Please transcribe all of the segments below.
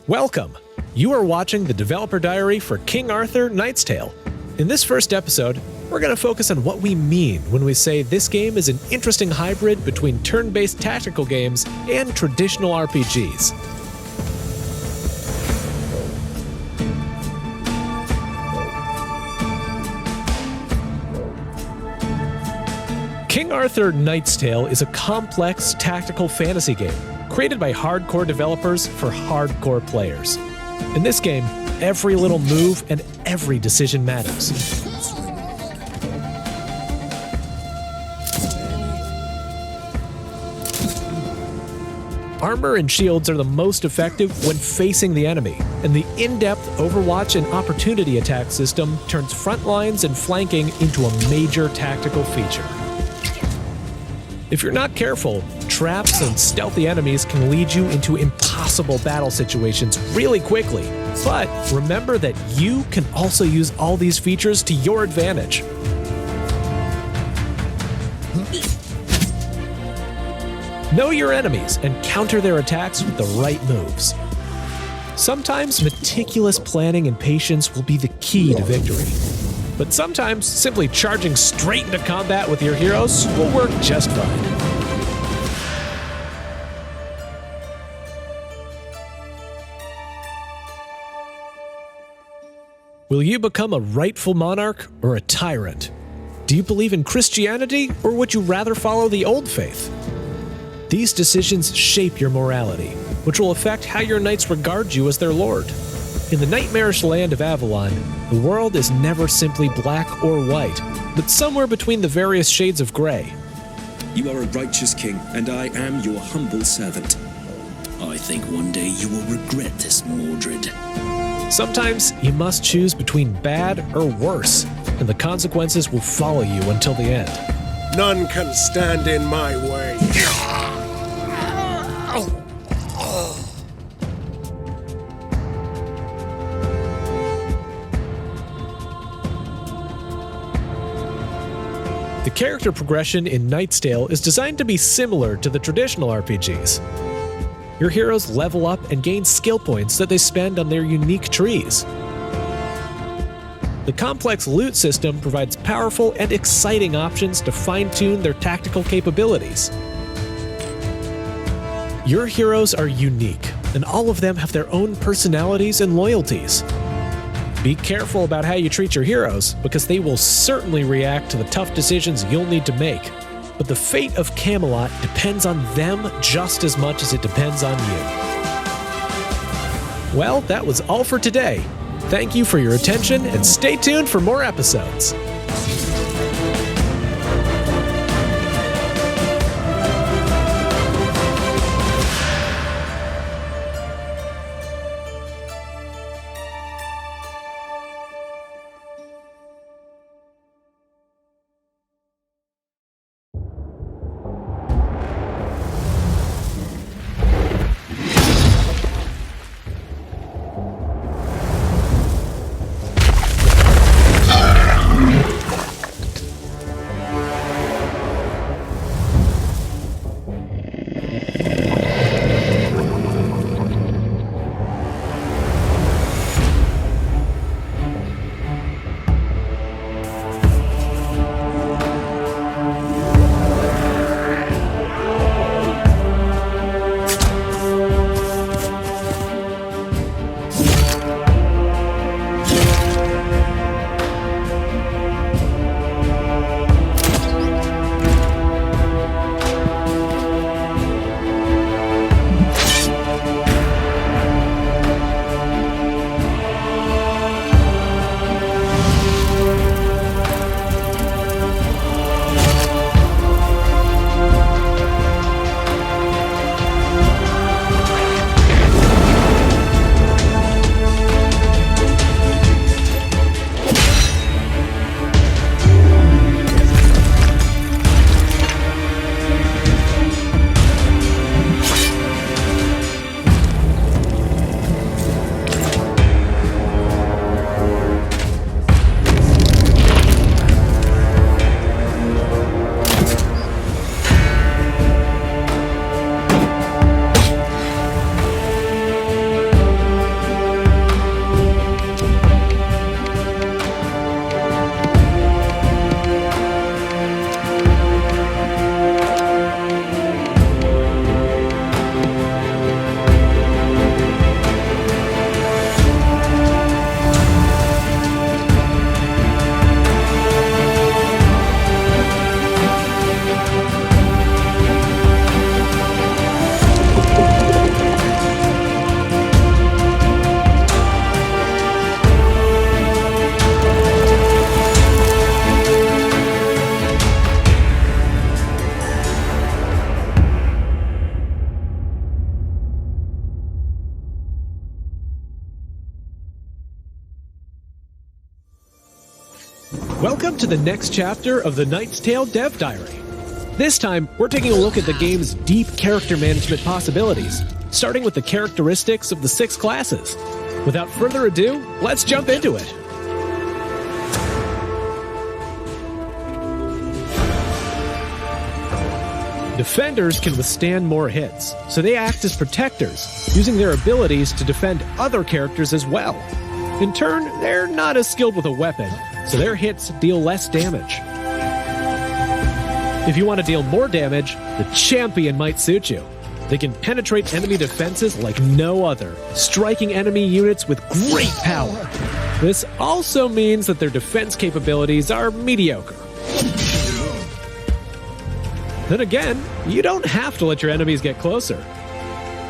Welcome! You are watching the developer diary for King Arthur Knight's Tale. In this first episode, we're going to focus on what we mean when we say this game is an interesting hybrid between turn-based tactical games and traditional RPGs. King Arthur Knight's Tale is a complex tactical fantasy game created by hardcore developers for hardcore players. In this game, every little move and every decision matters. Armor and shields are the most effective when facing the enemy, and the in-depth Overwatch and opportunity attack system turns front lines and flanking into a major tactical feature. If you're not careful, traps and stealthy enemies can lead you into impossible battle situations really quickly. But remember that you can also use all these features to your advantage. Know your enemies and counter their attacks with the right moves. Sometimes meticulous planning and patience will be the key to victory. But sometimes simply charging straight into combat with your heroes will work just fine. Will you become a rightful monarch or a tyrant? Do you believe in Christianity, or would you rather follow the old faith? These decisions shape your morality, which will affect how your knights regard you as their lord. In the nightmarish land of Avalon, the world is never simply black or white, but somewhere between the various shades of gray. You are a righteous king, and I am your humble servant. I think one day you will regret this, Mordred. Sometimes you must choose between bad or worse, and the consequences will follow you until the end. None can stand in my way. The character progression in Knight's Tale is designed to be similar to the traditional RPGs. Your heroes level up and gain skill points that they spend on their unique trees. The complex loot system provides powerful and exciting options to fine-tune their tactical capabilities. Your heroes are unique, and all of them have their own personalities and loyalties. Be careful about how you treat your heroes, because they will certainly react to the tough decisions you'll need to make. But the fate of Camelot depends on them just as much as it depends on you. Well, that was all for today. Thank you for your attention, and stay tuned for more episodes. Welcome to the next chapter of the Knight's Tale Dev Diary. This time, we're taking a look at the game's deep character management possibilities, starting with the characteristics of the 6 classes. Without further ado, let's jump into it. Defenders can withstand more hits, so they act as protectors, using their abilities to defend other characters as well. In turn, they're not as skilled with a weapon, so their hits deal less damage. If you want to deal more damage, the champion might suit you. They can penetrate enemy defenses like no other, striking enemy units with great power. This also means that their defense capabilities are mediocre. Then again, you don't have to let your enemies get closer.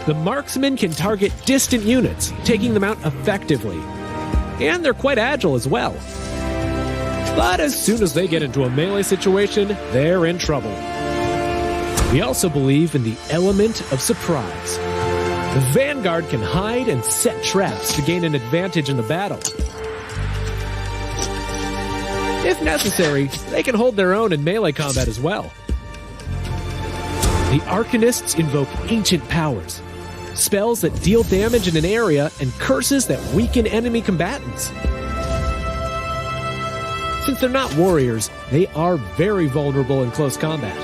The marksman can target distant units, taking them out effectively. And they're quite agile as well. But as soon as they get into a melee situation, they're in trouble. We also believe in the element of surprise. The Vanguard can hide and set traps to gain an advantage in the battle. If necessary, they can hold their own in melee combat as well. The Arcanists invoke ancient powers, spells that deal damage in an area and curses that weaken enemy combatants. Since they're not warriors, they are very vulnerable in close combat.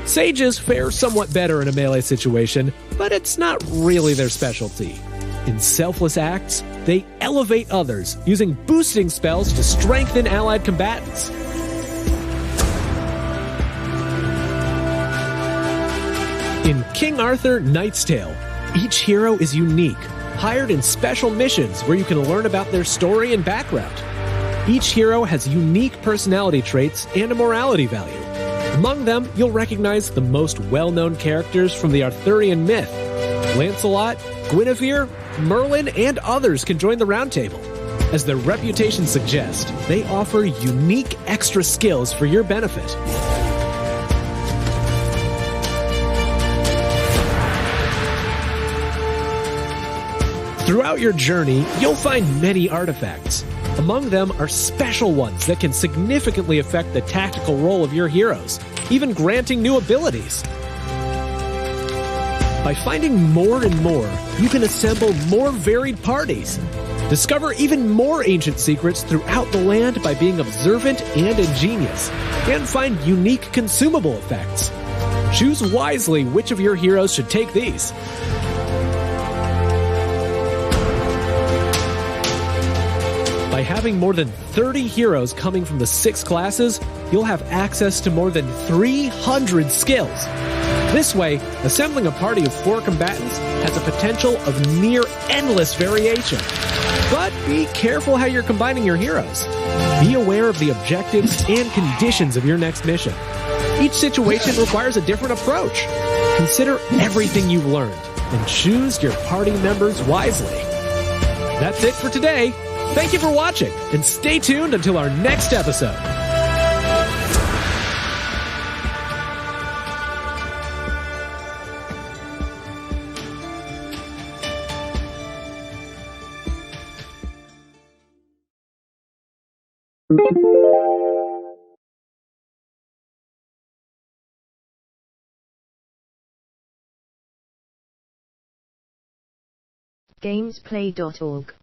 Sages fare somewhat better in a melee situation, but it's not really their specialty. In selfless acts, they elevate others, using boosting spells to strengthen allied combatants. In King Arthur Knight's Tale, each hero is unique, hired in special missions where you can learn about their story and background. Each hero has unique personality traits and a morality value. Among them, you'll recognize the most well-known characters from the Arthurian myth. Lancelot, Guinevere, Merlin, and others can join the round table. As their reputation suggests, they offer unique extra skills for your benefit. Throughout your journey, you'll find many artifacts. Among them are special ones that can significantly affect the tactical role of your heroes, even granting new abilities. By finding more and more, you can assemble more varied parties. Discover even more ancient secrets throughout the land by being observant and ingenious, and find unique consumable effects. Choose wisely which of your heroes should take these. By having more than 30 heroes coming from the 6 classes, you'll have access to more than 300 skills. This way, assembling a party of 4 combatants has a potential of near endless variation. But be careful how you're combining your heroes. Be aware of the objectives and conditions of your next mission. Each situation requires a different approach. Consider everything you've learned and choose your party members wisely. That's it for today. Thank you for watching, and stay tuned until our next episode. gamezplay.org